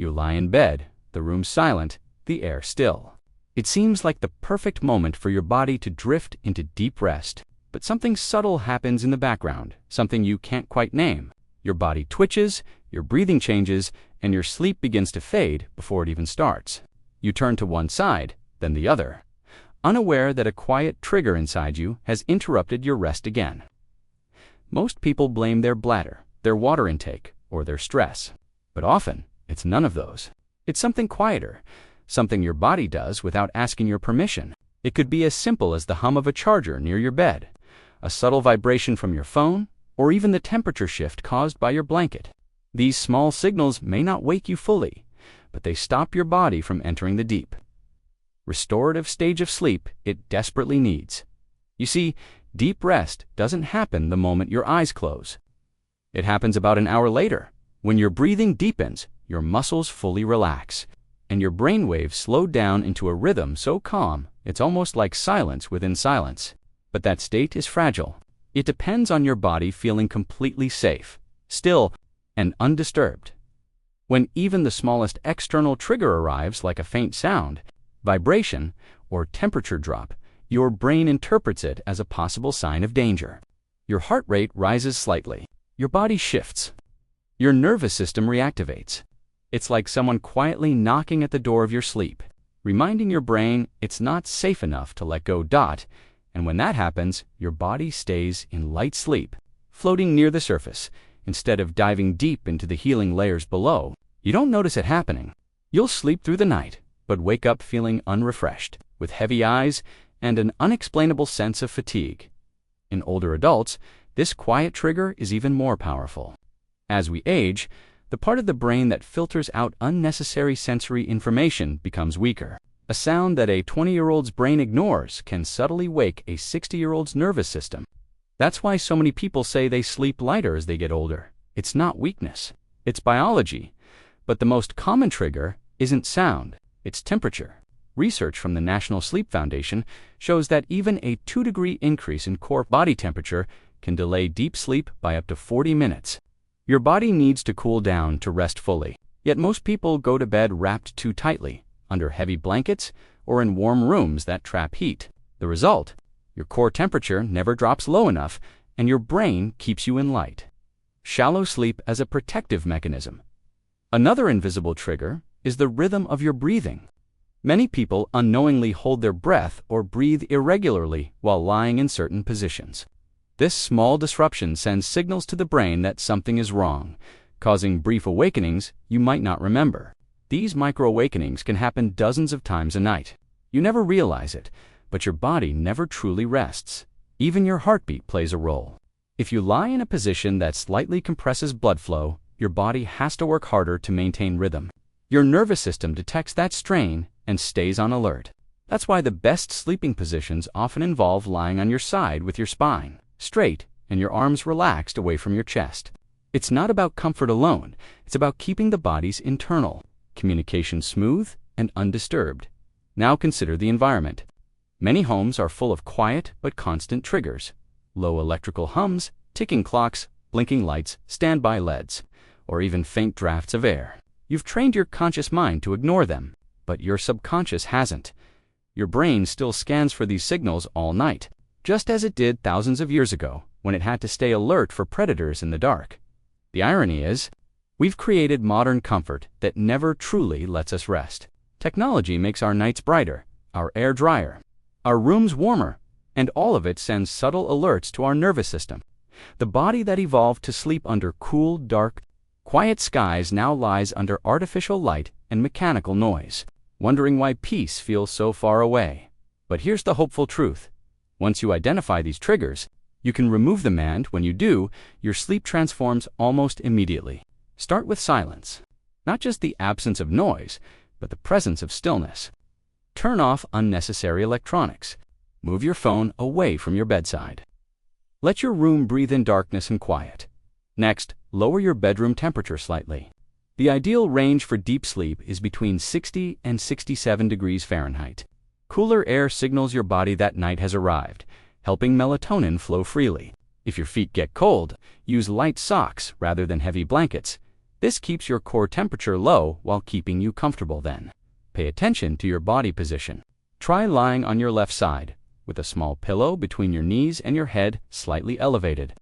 You lie in bed, the room silent, the air still. It seems like the perfect moment for your body to drift into deep rest. But something subtle happens in the background, something you can't quite name. Your body twitches, your breathing changes, and your sleep begins to fade before it even starts. You turn to one side, then the other, unaware that a quiet trigger inside you has interrupted your rest again. Most people blame their bladder, their water intake, or their stress. But often, it's none of those. It's something quieter, something your body does without asking your permission. It could be as simple as the hum of a charger near your bed, a subtle vibration from your phone, or even the temperature shift caused by your blanket. These small signals may not wake you fully, but they stop your body from entering the deep, restorative stage of sleep it desperately needs. You see, deep rest doesn't happen the moment your eyes close. It happens about an hour later, when your breathing deepens, your muscles fully relax, and your brainwaves slow down into a rhythm so calm it's almost like silence within silence. But that state is fragile. It depends on your body feeling completely safe, still, and undisturbed. When even the smallest external trigger arrives, like a faint sound, vibration, or temperature drop, your brain interprets it as a possible sign of danger. Your heart rate rises slightly. Your body shifts. Your nervous system reactivates. It's like someone quietly knocking at the door of your sleep, reminding your brain it's not safe enough to let go. And when that happens, your body stays in light sleep, floating near the surface, instead of diving deep into the healing layers below. You don't notice it happening. You'll sleep through the night, but wake up feeling unrefreshed, with heavy eyes and an unexplainable sense of fatigue. In older adults, this quiet trigger is even more powerful. As we age, the part of the brain that filters out unnecessary sensory information becomes weaker. A sound that a 20-year-old's brain ignores can subtly wake a 60-year-old's nervous system. That's why so many people say they sleep lighter as they get older. It's not weakness. It's biology. But the most common trigger isn't sound, it's temperature. Research from the National Sleep Foundation shows that even a 2-degree increase in core body temperature can delay deep sleep by up to 40 minutes. Your body needs to cool down to rest fully. Yet most people go to bed wrapped too tightly, under heavy blankets, or in warm rooms that trap heat. The result? Your core temperature never drops low enough, and your brain keeps you in light. Shallow sleep as a protective mechanism. Another invisible trigger is the rhythm of your breathing. Many people unknowingly hold their breath or breathe irregularly while lying in certain positions. This small disruption sends signals to the brain that something is wrong, causing brief awakenings you might not remember. These micro-awakenings can happen dozens of times a night. You never realize it, but your body never truly rests. Even your heartbeat plays a role. If you lie in a position that slightly compresses blood flow, your body has to work harder to maintain rhythm. Your nervous system detects that strain and stays on alert. That's why the best sleeping positions often involve lying on your side with your spine straight and your arms relaxed away from your chest. It's not about comfort alone. It's about keeping the body's internal communication smooth and undisturbed. Now consider the environment. Many homes are full of quiet but constant triggers. Low electrical hums, ticking clocks, blinking lights, standby LEDs, or even faint drafts of air. You've trained your conscious mind to ignore them, but your subconscious hasn't. Your brain still scans for these signals all night, just as it did thousands of years ago when it had to stay alert for predators in the dark. The irony is, we've created modern comfort that never truly lets us rest. Technology makes our nights brighter, our air drier, our rooms warmer, and all of it sends subtle alerts to our nervous system. The body that evolved to sleep under cool, dark, quiet skies now lies under artificial light and mechanical noise, wondering why peace feels so far away. But here's the hopeful truth. Once you identify these triggers, you can remove them, and when you do, your sleep transforms almost immediately. Start with silence. Not just the absence of noise, but the presence of stillness. Turn off unnecessary electronics. Move your phone away from your bedside. Let your room breathe in darkness and quiet. Next, lower your bedroom temperature slightly. The ideal range for deep sleep is between 60 and 67 degrees Fahrenheit. Cooler air signals your body that night has arrived, helping melatonin flow freely. If your feet get cold, use light socks rather than heavy blankets. This keeps your core temperature low while keeping you comfortable then. Pay attention to your body position. Try lying on your left side, with a small pillow between your knees and your head slightly elevated.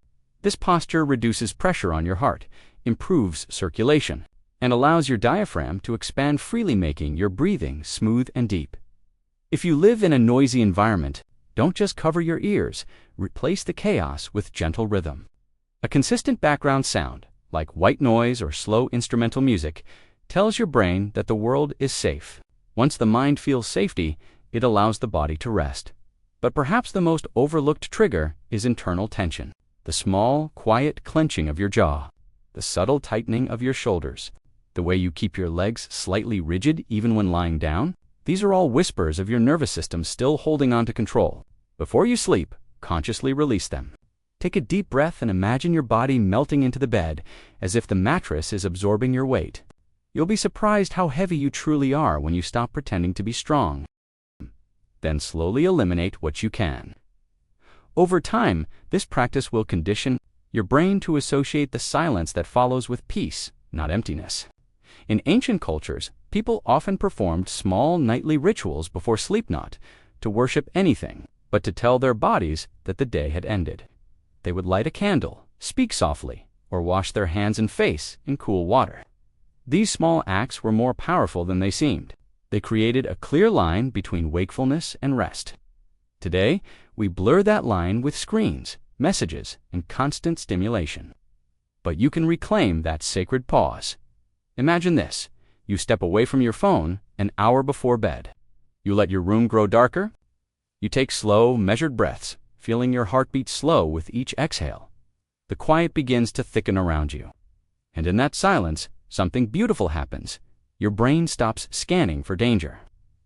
This posture reduces pressure on your heart, improves circulation, and allows your diaphragm to expand freely, making your breathing smooth and deep. If you live in a noisy environment, don't just cover your ears, replace the chaos with gentle rhythm. A consistent background sound, like white noise or slow instrumental music, tells your brain that the world is safe. Once the mind feels safety, it allows the body to rest. But perhaps the most overlooked trigger is internal tension. The small, quiet clenching of your jaw, the subtle tightening of your shoulders, the way you keep your legs slightly rigid even when lying down. These are all whispers of your nervous system still holding on to control. Before you sleep, consciously release them. Take a deep breath and imagine your body melting into the bed as if the mattress is absorbing your weight. You'll be surprised how heavy you truly are when you stop pretending to be strong. Then slowly eliminate what you can. Over time, this practice will condition your brain to associate the silence that follows with peace, not emptiness. In ancient cultures, people often performed small nightly rituals before sleep, not to worship anything, but to tell their bodies that the day had ended. They would light a candle, speak softly, or wash their hands and face in cool water. These small acts were more powerful than they seemed. They created a clear line between wakefulness and rest. Today, we blur that line with screens, messages, and constant stimulation. But you can reclaim that sacred pause. Imagine this. You step away from your phone an hour before bed. You let your room grow darker. You take slow, measured breaths, feeling your heartbeat slow with each exhale. The quiet begins to thicken around you. And in that silence, something beautiful happens. Your brain stops scanning for danger.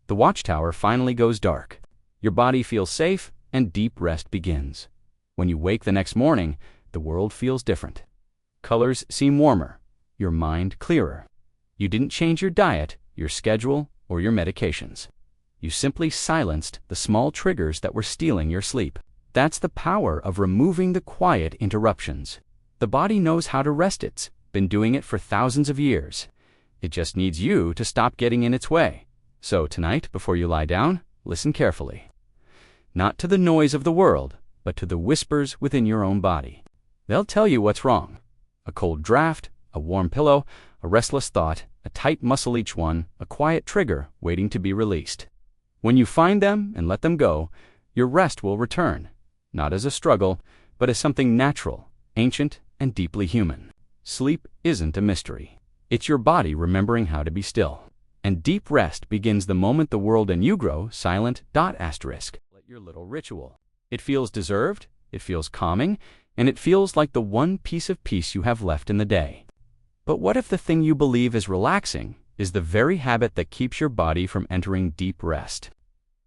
The watchtower finally goes dark. Your body feels safe, and deep rest begins. When you wake the next morning, the world feels different. Colors seem warmer, your mind clearer. You didn't change your diet, your schedule, or your medications. You simply silenced the small triggers that were stealing your sleep. That's the power of removing the quiet interruptions. The body knows how to rest. It's been doing it for thousands of years. It just needs you to stop getting in its way. So tonight, before you lie down, listen carefully. Not to the noise of the world, but to the whispers within your own body. They'll tell you what's wrong. A cold draft, a warm pillow, a restless thought, a tight muscle, each one a quiet trigger waiting to be released. When you find them and let them go, your rest will return, not as a struggle, but as something natural, ancient, and deeply human. Sleep isn't a mystery. It's your body remembering how to be still. And deep rest begins the moment the world and you grow silent. Let your little ritual. It feels deserved, it feels calming, and it feels like the one piece of peace you have left in the day. But what if the thing you believe is relaxing is the very habit that keeps your body from entering deep rest?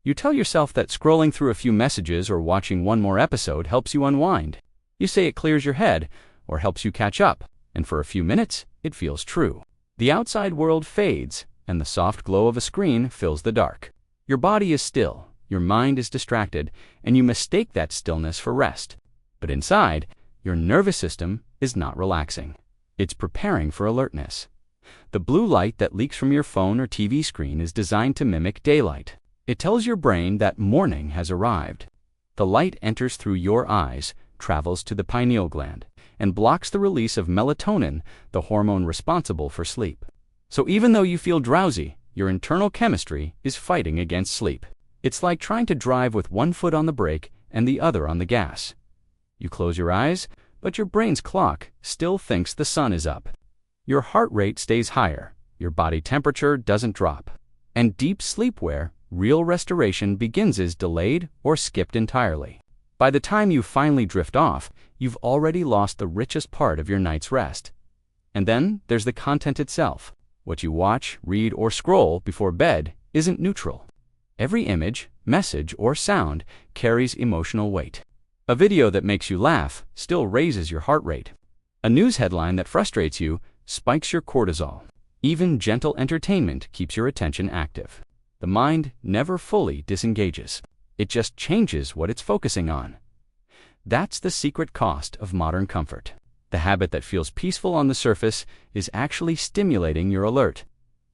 You tell yourself that scrolling through a few messages or watching one more episode helps you unwind. You say it clears your head or helps you catch up, and for a few minutes, it feels true. The outside world fades, and the soft glow of a screen fills the dark. Your body is still, your mind is distracted, and you mistake that stillness for rest. But inside, your nervous system is not relaxing. It's preparing for alertness. The blue light that leaks from your phone or TV screen is designed to mimic daylight. It tells your brain that morning has arrived. The light enters through your eyes, travels to the pineal gland, and blocks the release of melatonin, the hormone responsible for sleep. So even though you feel drowsy, your internal chemistry is fighting against sleep. It's like trying to drive with one foot on the brake and the other on the gas. You close your eyes, but your brain's clock still thinks the sun is up. Your heart rate stays higher, your body temperature doesn't drop. And deep sleep, where real restoration begins, is delayed or skipped entirely. By the time you finally drift off, you've already lost the richest part of your night's rest. And then there's the content itself. What you watch, read, or scroll before bed isn't neutral. Every image, message, or sound carries emotional weight. A video that makes you laugh still raises your heart rate. A news headline that frustrates you spikes your cortisol. Even gentle entertainment keeps your attention active. The mind never fully disengages. It just changes what it's focusing on. That's the secret cost of modern comfort. The habit that feels peaceful on the surface is actually stimulating your alert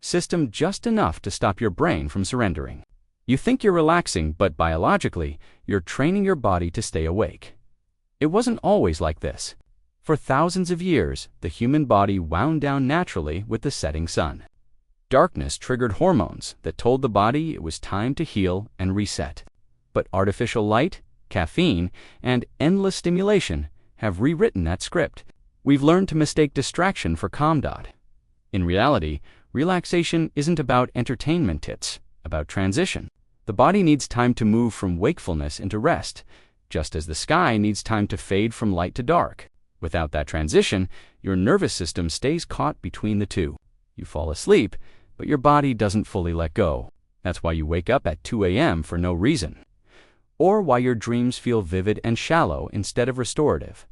system just enough to stop your brain from surrendering. You think you're relaxing, but biologically, you're training your body to stay awake. It wasn't always like this. For thousands of years, the human body wound down naturally with the setting sun. Darkness triggered hormones that told the body it was time to heal and reset. But artificial light, caffeine, and endless stimulation have rewritten that script. We've learned to mistake distraction for calm. In reality, relaxation isn't about entertainment, it's about transition. The body needs time to move from wakefulness into rest, just as the sky needs time to fade from light to dark. Without that transition, your nervous system stays caught between the two. You fall asleep, but your body doesn't fully let go. That's why you wake up at 2 a.m. for no reason. Or why your dreams feel vivid and shallow instead of restorative.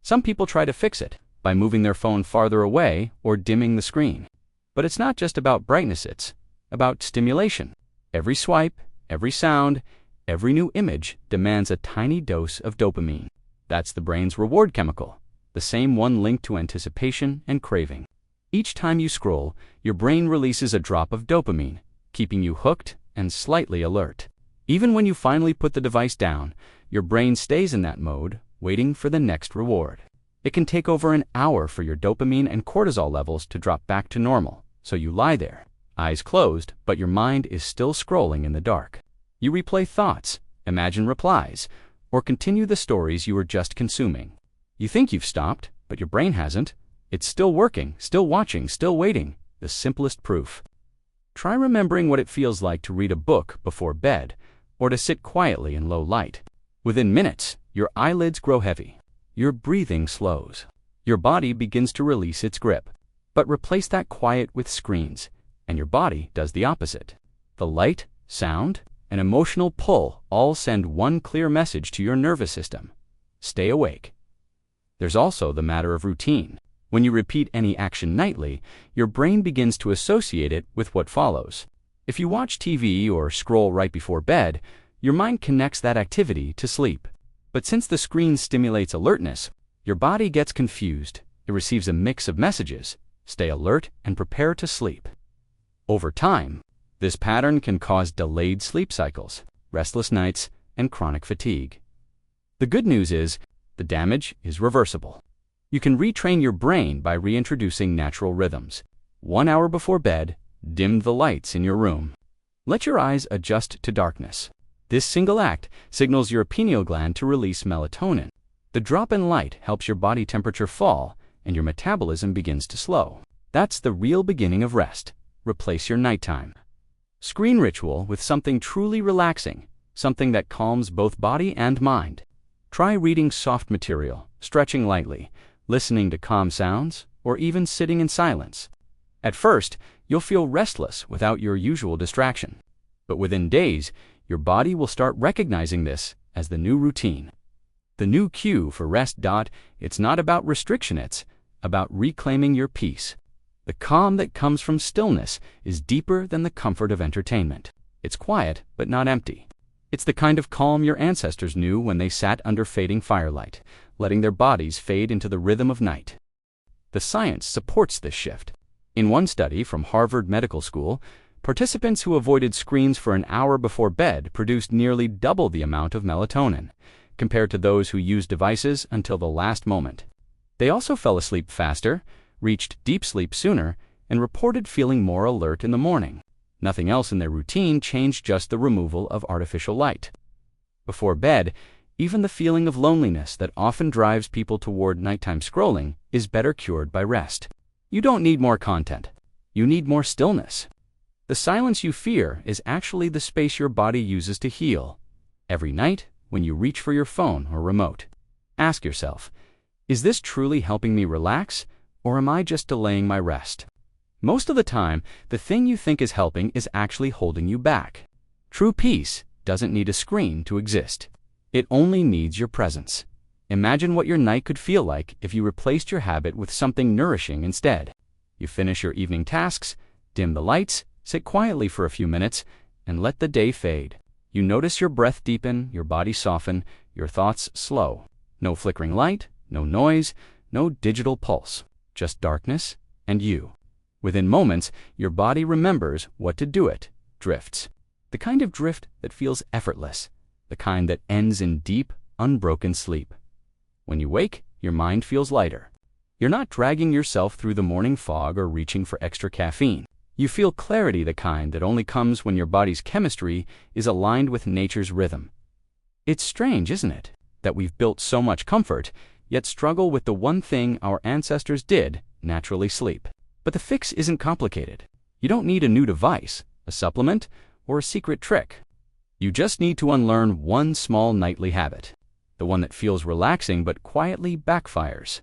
Some people try to fix it by moving their phone farther away or dimming the screen. But it's not just about brightness, it's about stimulation. Every swipe, every sound, every new image demands a tiny dose of dopamine. That's the brain's reward chemical, the same one linked to anticipation and craving. Each time you scroll, your brain releases a drop of dopamine, keeping you hooked and slightly alert. Even when you finally put the device down, your brain stays in that mode, waiting for the next reward. It can take over an hour for your dopamine and cortisol levels to drop back to normal, so you lie there, eyes closed, but your mind is still scrolling in the dark. You replay thoughts, imagine replies, or continue the stories you were just consuming. You think you've stopped, but your brain hasn't. It's still working, still watching, still waiting. The simplest proof. Try remembering what it feels like to read a book before bed, or to sit quietly in low light. Within minutes, your eyelids grow heavy. Your breathing slows. Your body begins to release its grip. But replace that quiet with screens, and your body does the opposite. The light, sound, and emotional pull all send one clear message to your nervous system: stay awake. There's also the matter of routine. When you repeat any action nightly, your brain begins to associate it with what follows. If you watch TV or scroll right before bed, your mind connects that activity to sleep. But since the screen stimulates alertness, your body gets confused. It receives a mix of messages: stay alert and prepare to sleep. Over time, this pattern can cause delayed sleep cycles, restless nights, and chronic fatigue. The good news is, the damage is reversible. You can retrain your brain by reintroducing natural rhythms. 1 hour before bed, dim the lights in your room. Let your eyes adjust to darkness. This single act signals your pineal gland to release melatonin. The drop in light helps your body temperature fall, and your metabolism begins to slow. That's the real beginning of rest. Replace your nighttime screen ritual with something truly relaxing, something that calms both body and mind. Try reading soft material, stretching lightly, listening to calm sounds, or even sitting in silence. At first, you'll feel restless without your usual distraction. But within days, your body will start recognizing this as the new routine. The new cue for rest. It's not about restriction, it's about reclaiming your peace. The calm that comes from stillness is deeper than the comfort of entertainment. It's quiet, but not empty. It's the kind of calm your ancestors knew when they sat under fading firelight, letting their bodies fade into the rhythm of night. The science supports this shift. In one study from Harvard Medical School, participants who avoided screens for an hour before bed produced nearly double the amount of melatonin, compared to those who used devices until the last moment. They also fell asleep faster, reached deep sleep sooner, and reported feeling more alert in the morning. Nothing else in their routine changed, just the removal of artificial light. Before bed, even the feeling of loneliness that often drives people toward nighttime scrolling is better cured by rest. You don't need more content. You need more stillness. The silence you fear is actually the space your body uses to heal. Every night, when you reach for your phone or remote, ask yourself, is this truly helping me relax, or am I just delaying my rest? Most of the time, the thing you think is helping is actually holding you back. True peace doesn't need a screen to exist. It only needs your presence. Imagine what your night could feel like if you replaced your habit with something nourishing instead. You finish your evening tasks, dim the lights, sit quietly for a few minutes, and let the day fade. You notice your breath deepen, your body soften, your thoughts slow. No flickering light, no noise, No digital pulse, just darkness and you. Within moments, your body remembers what to do. It drifts. The kind of drift that feels effortless, the kind that ends in deep, unbroken sleep. When you wake, your mind feels lighter. You're not dragging yourself through the morning fog or reaching for extra caffeine. You feel clarity, the kind that only comes when your body's chemistry is aligned with nature's rhythm. It's strange, isn't it, that we've built so much comfort, yet struggle with the one thing our ancestors did, naturally sleep. But the fix isn't complicated. You don't need a new device, a supplement, or a secret trick. You just need to unlearn one small nightly habit, the one that feels relaxing but quietly backfires.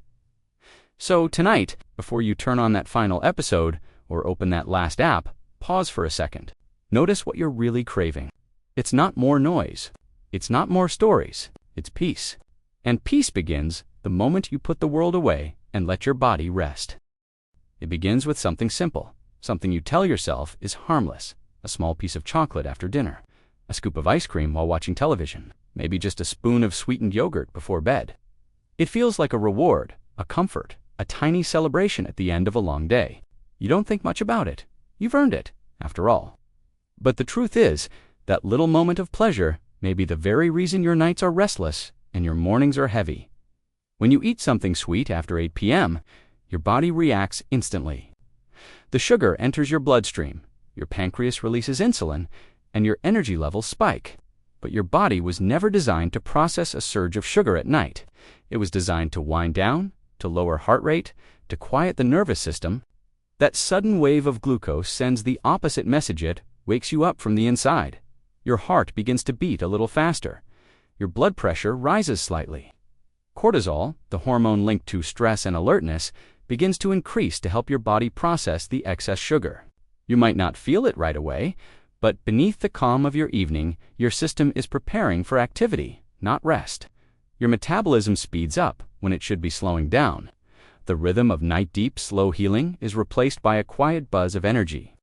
So tonight, before you turn on that final episode or open that last app, pause for a second. Notice what you're really craving. It's not more noise. It's not more stories. It's peace. And peace begins the moment you put the world away and let your body rest. It begins with something simple, something you tell yourself is harmless. A small piece of chocolate after dinner, a scoop of ice cream while watching television, maybe just a spoon of sweetened yogurt before bed. It feels like a reward, a comfort, a tiny celebration at the end of a long day. You don't think much about it. You've earned it, after all. But the truth is, that little moment of pleasure may be the very reason your nights are restless and your mornings are heavy. When you eat something sweet after 8 p.m., your body reacts instantly. The sugar enters your bloodstream, your pancreas releases insulin, and your energy levels spike. But your body was never designed to process a surge of sugar at night. It was designed to wind down, to lower heart rate, to quiet the nervous system. That sudden wave of glucose sends the opposite message. It wakes you up from the inside. Your heart begins to beat a little faster. Your blood pressure rises slightly. Cortisol, the hormone linked to stress and alertness, begins to increase to help your body process the excess sugar. You might not feel it right away, but beneath the calm of your evening, your system is preparing for activity, not rest. Your metabolism speeds up when it should be slowing down. The rhythm of night-deep, slow healing is replaced by a quiet buzz of energy.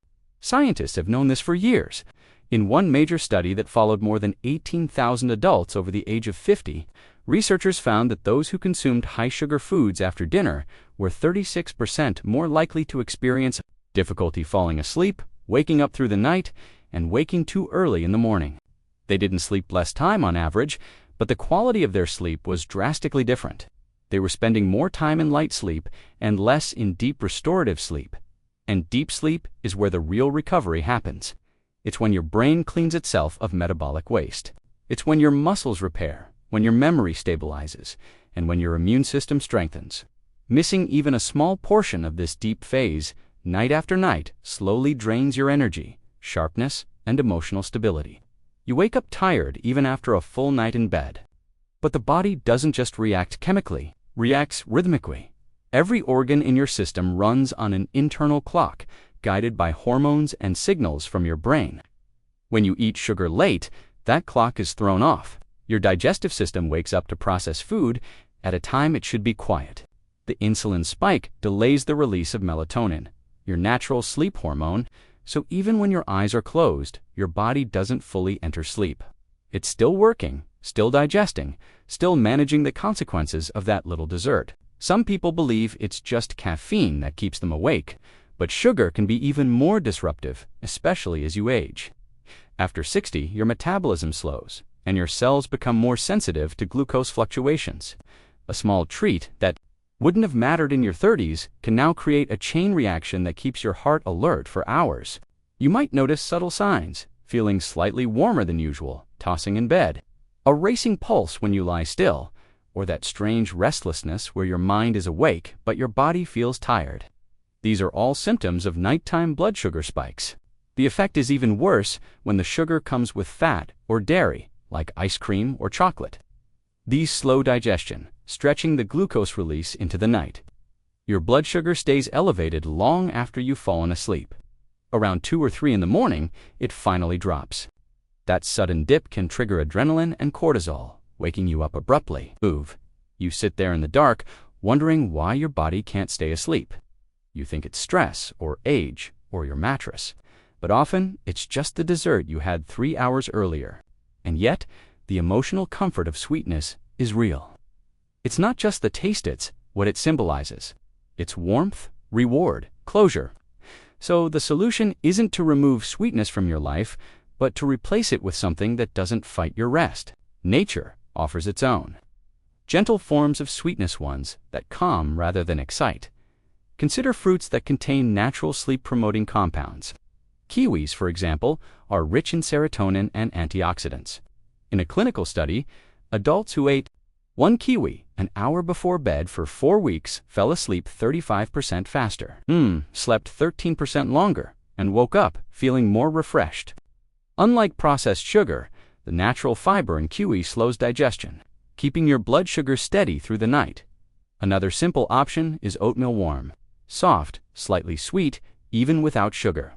Scientists have known this for years. In one major study that followed more than 18,000 adults over the age of 50, researchers found that those who consumed high-sugar foods after dinner were 36% more likely to experience difficulty falling asleep, waking up through the night, and waking too early in the morning. They didn't sleep less time on average, but the quality of their sleep was drastically different. They were spending more time in light sleep and less in deep restorative sleep. And deep sleep is where the real recovery happens. It's when your brain cleans itself of metabolic waste. It's when your muscles repair, when your memory stabilizes, and when your immune system strengthens. Missing even a small portion of this deep phase, night after night, slowly drains your energy, sharpness, and emotional stability. You wake up tired even after a full night in bed. But the body doesn't just react chemically, reacts rhythmically. Every organ in your system runs on an internal clock, guided by hormones and signals from your brain. When you eat sugar late, that clock is thrown off. Your digestive system wakes up to process food at a time it should be quiet. The insulin spike delays the release of melatonin, your natural sleep hormone, so even when your eyes are closed, your body doesn't fully enter sleep. It's still working, still digesting, still managing the consequences of that little dessert. Some people believe it's just caffeine that keeps them awake, but sugar can be even more disruptive, especially as you age. After 60, your metabolism slows, and your cells become more sensitive to glucose fluctuations. A small treat that wouldn't have mattered in your 30s can now create a chain reaction that keeps your heart alert for hours. You might notice subtle signs, feeling slightly warmer than usual, tossing in bed, a racing pulse when you lie still, or that strange restlessness where your mind is awake but your body feels tired. These are all symptoms of nighttime blood sugar spikes. The effect is even worse when the sugar comes with fat or dairy, like ice cream or chocolate. These slow digestion, stretching the glucose release into the night. Your blood sugar stays elevated long after you've fallen asleep. Around 2 or 3 in the morning, it finally drops. That sudden dip can trigger adrenaline and cortisol, waking you up abruptly. You sit there in the dark, wondering why your body can't stay asleep. You think it's stress or age or your mattress, but often it's just the dessert you had 3 hours earlier. And yet, the emotional comfort of sweetness is real. It's not just the taste, it's what it symbolizes. It's warmth, reward, closure. So the solution isn't to remove sweetness from your life, but to replace it with something that doesn't fight your rest. Nature offers its own. Gentle forms of sweetness, ones that calm rather than excite. Consider fruits that contain natural sleep-promoting compounds. Kiwis, for example, are rich in serotonin and antioxidants. In a clinical study, adults who ate one kiwi an hour before bed for 4 weeks fell asleep 35% faster, slept 13% longer, and woke up feeling more refreshed. Unlike processed sugar, the natural fiber in kiwi slows digestion, keeping your blood sugar steady through the night. Another simple option is oatmeal warm, soft, slightly sweet, even without sugar.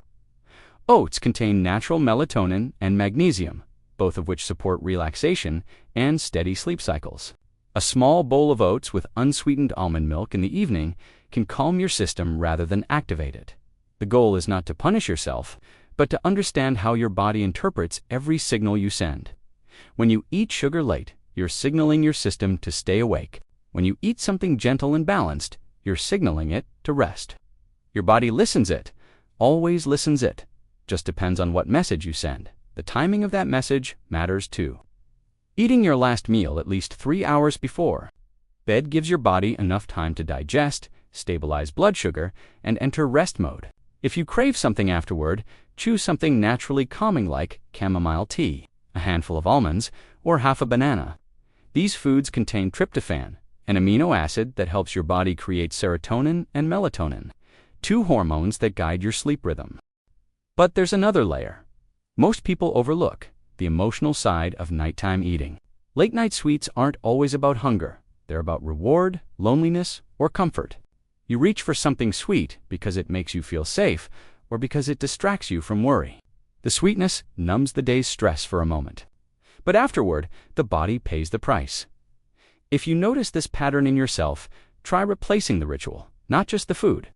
Oats contain natural melatonin and magnesium, both of which support relaxation and steady sleep cycles. A small bowl of oats with unsweetened almond milk in the evening can calm your system rather than activate it. The goal is not to punish yourself, but to understand how your body interprets every signal you send. When you eat sugar late, you're signaling your system to stay awake. When you eat something gentle and balanced, you're signaling it to rest. Your body listens it, always listens it. Just depends on what message you send. The timing of that message matters too. Eating your last meal at least 3 hours before bed gives your body enough time to digest, stabilize blood sugar, and enter rest mode. If you crave something afterward, choose something naturally calming like chamomile tea, a handful of almonds, or half a banana. These foods contain tryptophan, an amino acid that helps your body create serotonin and melatonin, 2 hormones that guide your sleep rhythm. But there's another layer. Most people overlook the emotional side of nighttime eating. Late-night sweets aren't always about hunger. They're about reward, loneliness, or comfort. You reach for something sweet because it makes you feel safe or because it distracts you from worry. The sweetness numbs the day's stress for a moment. But afterward, the body pays the price. If you notice this pattern in yourself, try replacing the ritual, not just the food.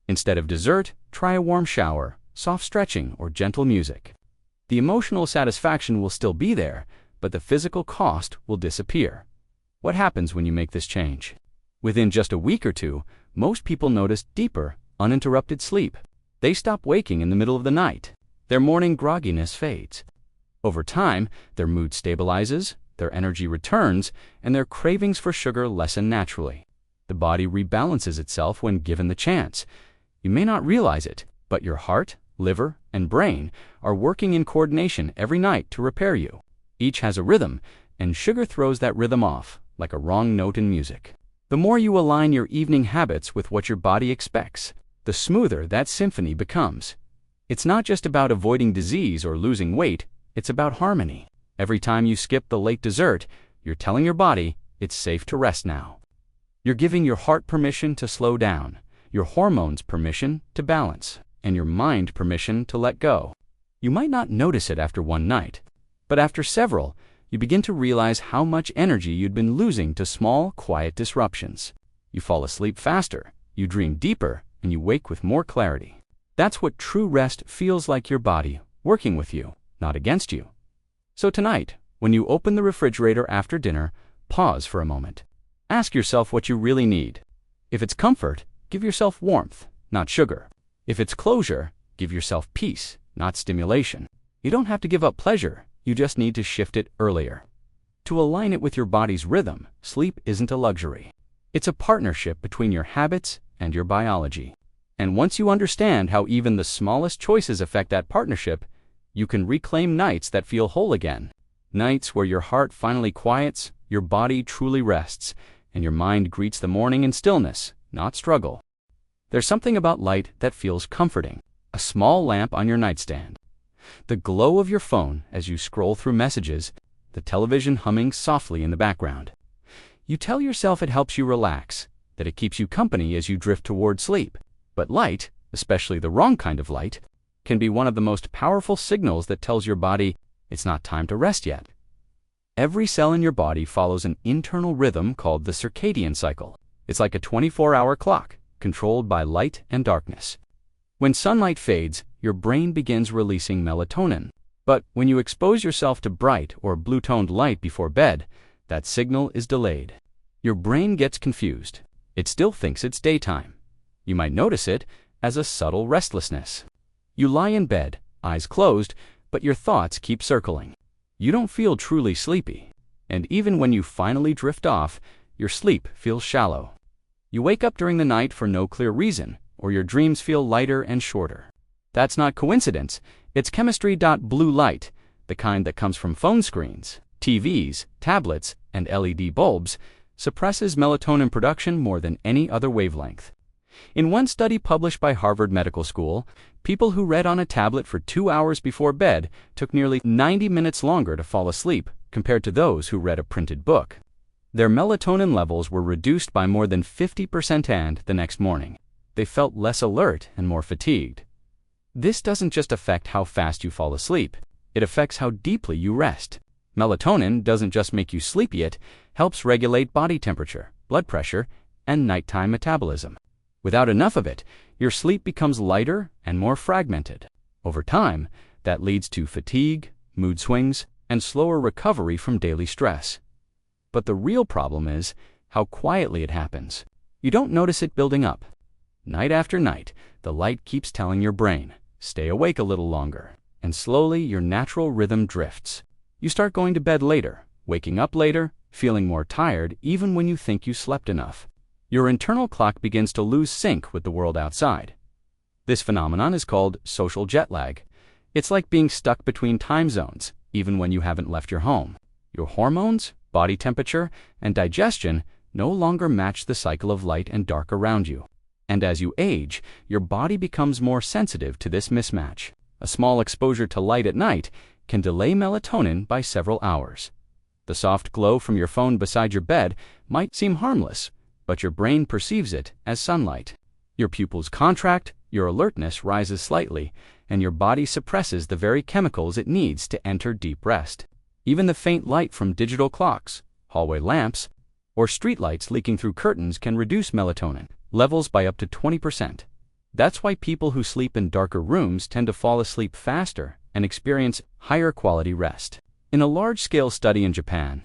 Instead of dessert, try a warm shower, soft stretching, or gentle music. The emotional satisfaction will still be there, but the physical cost will disappear. What happens when you make this change? Within just a week or two, most people notice deeper, uninterrupted sleep. They stop waking in the middle of the night. Their morning grogginess fades. Over time, their mood stabilizes, their energy returns, and their cravings for sugar lessen naturally. The body rebalances itself when given the chance. You may not realize it, but your heart, liver, and brain are working in coordination every night to repair you. Each has a rhythm, and sugar throws that rhythm off, like a wrong note in music. The more you align your evening habits with what your body expects, the smoother that symphony becomes. It's not just about avoiding disease or losing weight, it's about harmony. Every time you skip the late dessert, you're telling your body it's safe to rest now. You're giving your heart permission to slow down, your hormones permission to balance, and your mind permission to let go. You might not notice it after one night, but after several, you begin to realize how much energy you'd been losing to small, quiet disruptions. You fall asleep faster, you dream deeper, and you wake with more clarity. That's what true rest feels like, your body working with you, not against you. So tonight, when you open the refrigerator after dinner, pause for a moment. Ask yourself what you really need. If it's comfort, give yourself warmth, not sugar. If it's closure, give yourself peace, not stimulation. You don't have to give up pleasure, you just need to shift it earlier. To align it with your body's rhythm, sleep isn't a luxury. It's a partnership between your habits and your biology. And once you understand how even the smallest choices affect that partnership, you can reclaim nights that feel whole again. Nights where your heart finally quiets, your body truly rests, and your mind greets the morning in stillness, not struggle. There's something about light that feels comforting. A small lamp on your nightstand, the glow of your phone as you scroll through messages, the television humming softly in the background. You tell yourself it helps you relax, that it keeps you company as you drift toward sleep. But light, especially the wrong kind of light, can be one of the most powerful signals that tells your body it's not time to rest yet. Every cell in your body follows an internal rhythm called the circadian cycle. It's like a 24-hour clock, controlled by light and darkness. When sunlight fades, your brain begins releasing melatonin. But when you expose yourself to bright or blue-toned light before bed, that signal is delayed. Your brain gets confused. It still thinks it's daytime. You might notice it as a subtle restlessness. You lie in bed, eyes closed, but your thoughts keep circling. You don't feel truly sleepy. And even when you finally drift off, your sleep feels shallow. You wake up during the night for no clear reason, or your dreams feel lighter and shorter. That's not coincidence. It's chemistry. Blue light, the kind that comes from phone screens, TVs, tablets, and LED bulbs, suppresses melatonin production more than any other wavelength. In one study published by Harvard Medical School, people who read on a tablet for 2 hours before bed took nearly 90 minutes longer to fall asleep compared to those who read a printed book. Their melatonin levels were reduced by more than 50%, and the next morning, they felt less alert and more fatigued. This doesn't just affect how fast you fall asleep, it affects how deeply you rest. Melatonin doesn't just make you sleepy, it helps regulate body temperature, blood pressure, and nighttime metabolism. Without enough of it, your sleep becomes lighter and more fragmented. Over time, that leads to fatigue, mood swings, and slower recovery from daily stress. But the real problem is how quietly it happens. You don't notice it building up. Night after night, the light keeps telling your brain, stay awake a little longer, and slowly your natural rhythm drifts. You start going to bed later, waking up later, feeling more tired even when you think you slept enough. Your internal clock begins to lose sync with the world outside. This phenomenon is called social jet lag. It's like being stuck between time zones, even when you haven't left your home. Your hormones, body temperature, and digestion no longer match the cycle of light and dark around you. And as you age, your body becomes more sensitive to this mismatch. A small exposure to light at night can delay melatonin by several hours. The soft glow from your phone beside your bed might seem harmless, but your brain perceives it as sunlight. Your pupils contract, your alertness rises slightly, and your body suppresses the very chemicals it needs to enter deep rest. Even the faint light from digital clocks, hallway lamps, or streetlights leaking through curtains can reduce melatonin levels by up to 20%. That's why people who sleep in darker rooms tend to fall asleep faster and experience higher quality rest. In a large-scale study in Japan,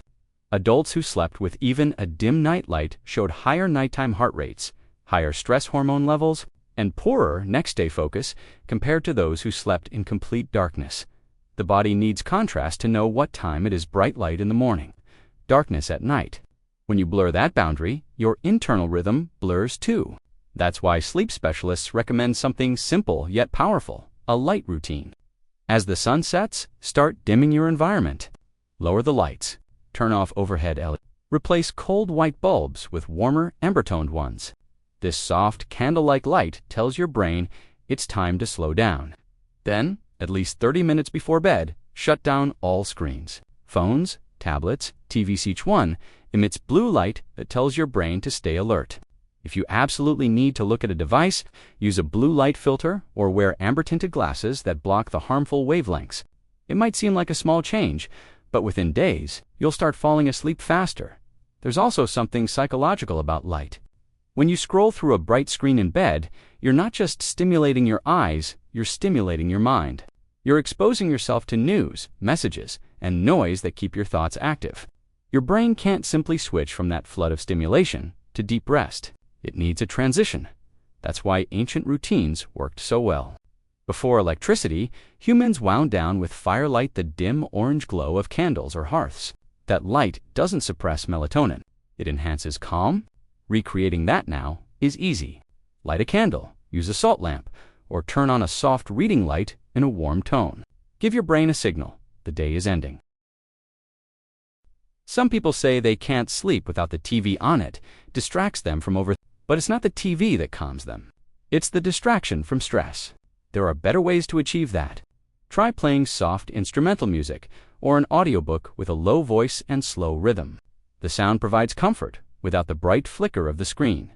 adults who slept with even a dim nightlight showed higher nighttime heart rates, higher stress hormone levels, and poorer next-day focus compared to those who slept in complete darkness. The body needs contrast to know what time it is bright light in the morning, darkness at night. When you blur that boundary, your internal rhythm blurs too. That's why sleep specialists recommend something simple yet powerful, a light routine. As the sun sets, start dimming your environment. Lower the lights. Turn off overhead LED. Replace cold white bulbs with warmer, amber-toned ones. This soft, candle-like light tells your brain it's time to slow down. Then, at least 30 minutes before bed, shut down all screens. Phones, tablets, TVs, each one emits blue light that tells your brain to stay alert. If you absolutely need to look at a device, use a blue light filter or wear amber-tinted glasses that block the harmful wavelengths. It might seem like a small change, but within days, you'll start falling asleep faster. There's also something psychological about light. When you scroll through a bright screen in bed, you're not just stimulating your eyes, you're stimulating your mind. You're exposing yourself to news, messages, and noise that keep your thoughts active. Your brain can't simply switch from that flood of stimulation to deep rest. It needs a transition. That's why ancient routines worked so well. Before electricity, humans wound down with firelight, the dim orange glow of candles or hearths. That light doesn't suppress melatonin. It enhances calm. Recreating that now is easy. Light a candle, use a salt lamp, or turn on a soft reading light in a warm tone. Give your brain a signal. The day is ending. Some people say they can't sleep without the TV on. It distracts them from but it's not the TV that calms them. It's the distraction from stress. There are better ways to achieve that. Try playing soft instrumental music or an audiobook with a low voice and slow rhythm. The sound provides comfort without the bright flicker of the screen.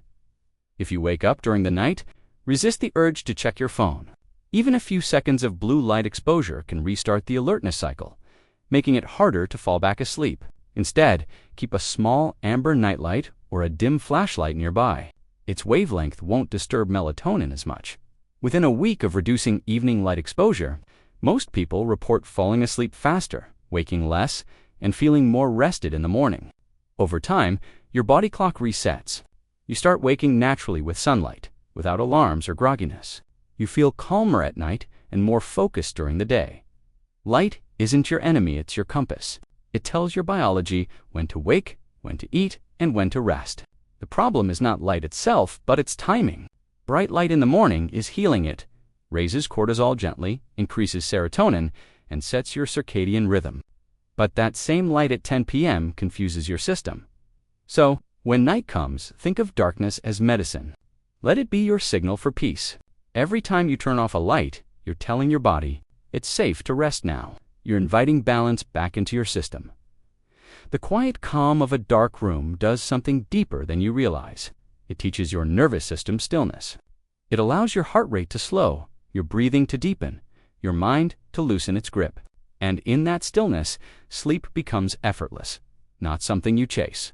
If you wake up during the night, resist the urge to check your phone. Even a few seconds of blue light exposure can restart the alertness cycle, making it harder to fall back asleep. Instead, keep a small amber nightlight or a dim flashlight nearby. Its wavelength won't disturb melatonin as much. Within a week of reducing evening light exposure, most people report falling asleep faster, waking less, and feeling more rested in the morning. Over time, your body clock resets. You start waking naturally with sunlight, without alarms or grogginess. You feel calmer at night and more focused during the day. Light isn't your enemy, it's your compass. It tells your biology when to wake, when to eat, and when to rest. The problem is not light itself, but its timing. Bright light in the morning is healing it, raises cortisol gently, increases serotonin, and sets your circadian rhythm. But that same light at 10 p.m. confuses your system. So, when night comes, think of darkness as medicine. Let it be your signal for peace. Every time you turn off a light, you're telling your body, it's safe to rest now. You're inviting balance back into your system. The quiet calm of a dark room does something deeper than you realize. It teaches your nervous system stillness. It allows your heart rate to slow, your breathing to deepen, your mind to loosen its grip. And in that stillness, sleep becomes effortless, not something you chase.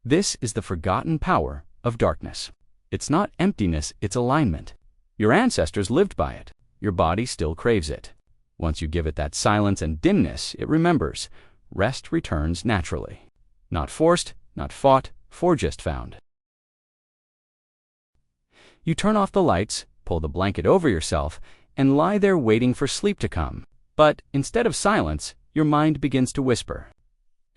This is the forgotten power of darkness. It's not emptiness, it's alignment. Your ancestors lived by it. Your body still craves it. Once you give it that silence and dimness, it remembers. Rest returns naturally. Not forced, not fought, just found. You turn off the lights, pull the blanket over yourself, and lie there waiting for sleep to come. But instead of silence, your mind begins to whisper.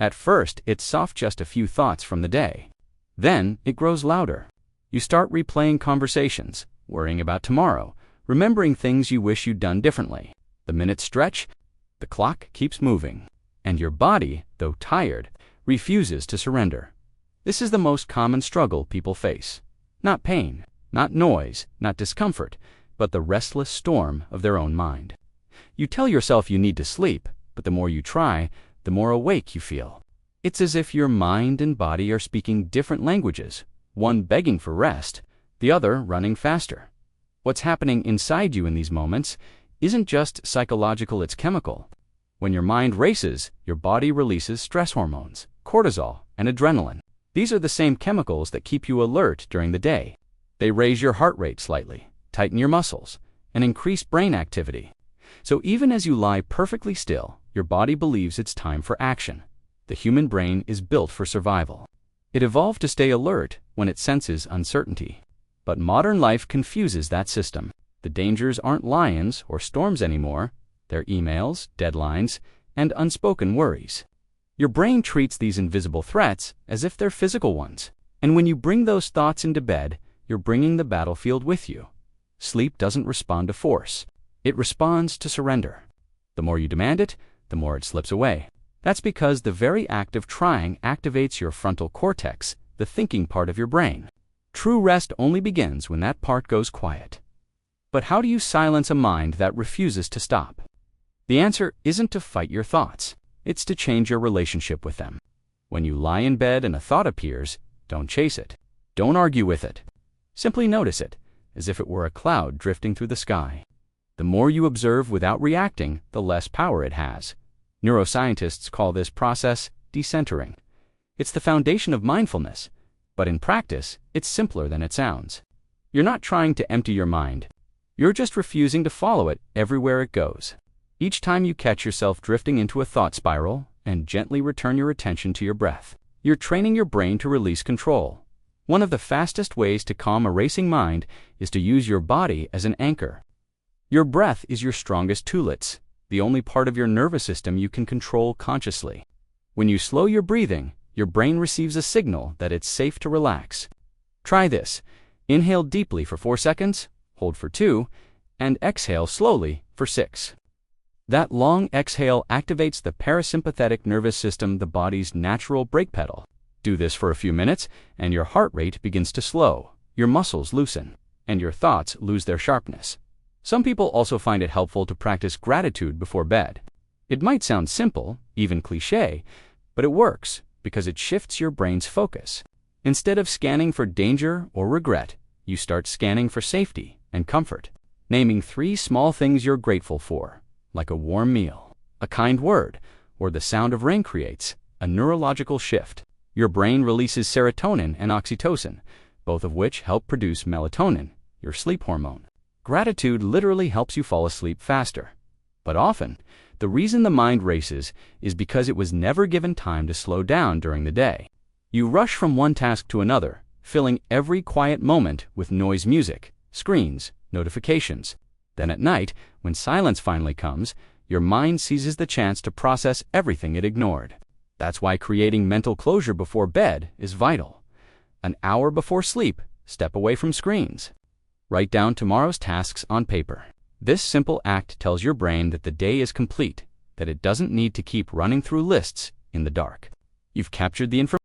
At first, it's soft, just a few thoughts from the day. Then, it grows louder. You start replaying conversations, worrying about tomorrow, remembering things you wish you'd done differently. The minutes stretch, the clock keeps moving, and your body, though tired, refuses to surrender. This is the most common struggle people face. Not pain, not noise, not discomfort, but the restless storm of their own mind. You tell yourself you need to sleep, but the more you try, the more awake you feel. It's as if your mind and body are speaking different languages, one begging for rest, the other running faster. What's happening inside you in these moments isn't just psychological, it's chemical. When your mind races, your body releases stress hormones, cortisol, and adrenaline. These are the same chemicals that keep you alert during the day. They raise your heart rate slightly, tighten your muscles, and increase brain activity. So even as you lie perfectly still, your body believes it's time for action. The human brain is built for survival. It evolved to stay alert when it senses uncertainty. But modern life confuses that system. The dangers aren't lions or storms anymore. They're emails, deadlines, and unspoken worries. Your brain treats these invisible threats as if they're physical ones. And when you bring those thoughts into bed, you're bringing the battlefield with you. Sleep doesn't respond to force. It responds to surrender. The more you demand it, the more it slips away. That's because the very act of trying activates your frontal cortex, the thinking part of your brain. True rest only begins when that part goes quiet. But how do you silence a mind that refuses to stop? The answer isn't to fight your thoughts. It's to change your relationship with them. When you lie in bed and a thought appears, don't chase it. Don't argue with it. Simply notice it, as if it were a cloud drifting through the sky. The more you observe without reacting, the less power it has. Neuroscientists call this process decentering. It's the foundation of mindfulness, but in practice, it's simpler than it sounds. You're not trying to empty your mind. You're just refusing to follow it everywhere it goes. Each time you catch yourself drifting into a thought spiral and gently return your attention to your breath, you're training your brain to release control. One of the fastest ways to calm a racing mind is to use your body as an anchor. Your breath is your strongest toolets, the only part of your nervous system you can control consciously. When you slow your breathing, your brain receives a signal that it's safe to relax. Try this. Inhale deeply for 4 seconds, hold for 2, and exhale slowly for 6. That long exhale activates the parasympathetic nervous system, the body's natural brake pedal. Do this for a few minutes, and your heart rate begins to slow, your muscles loosen, and your thoughts lose their sharpness. Some people also find it helpful to practice gratitude before bed. It might sound simple, even cliché, but it works because it shifts your brain's focus. Instead of scanning for danger or regret, you start scanning for safety and comfort, naming 3 small things you're grateful for, like a warm meal, a kind word, or the sound of rain creates a neurological shift. Your brain releases serotonin and oxytocin, both of which help produce melatonin, your sleep hormone. Gratitude literally helps you fall asleep faster. But often, the reason the mind races is because it was never given time to slow down during the day. You rush from one task to another, filling every quiet moment with noise music, screens, notifications. Then at night, when silence finally comes, your mind seizes the chance to process everything it ignored. That's why creating mental closure before bed is vital. An hour before sleep, step away from screens. Write down tomorrow's tasks on paper. This simple act tells your brain that the day is complete, that it doesn't need to keep running through lists in the dark. You've captured the information.